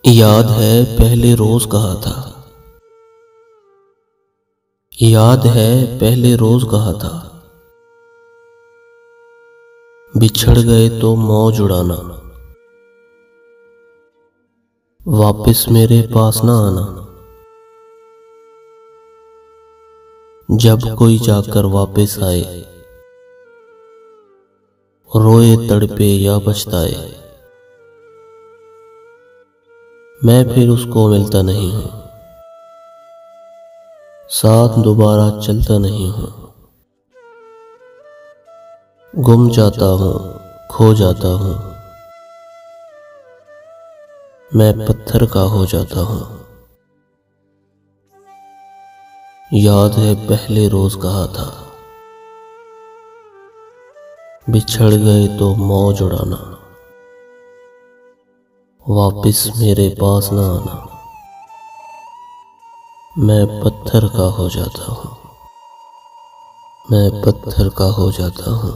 याद है पहले रोज कहा था। याद है पहले रोज कहा था। बिछड़ गए तो मौज उड़ाना, वापस मेरे पास ना आना। जब कोई जाकर वापस आए, रोए तड़पे या पछताए, मैं फिर उसको मिलता नहीं हूं, साथ दोबारा चलता नहीं हूं। गुम जाता हूं, खो जाता हूं, मैं पत्थर का हो जाता हूं। याद है पहले रोज कहा था, बिछड़ गए तो मौज उड़ाना, वापिस मेरे पास ना आना। मैं पत्थर का हो जाता हूं, मैं पत्थर का हो जाता हूं।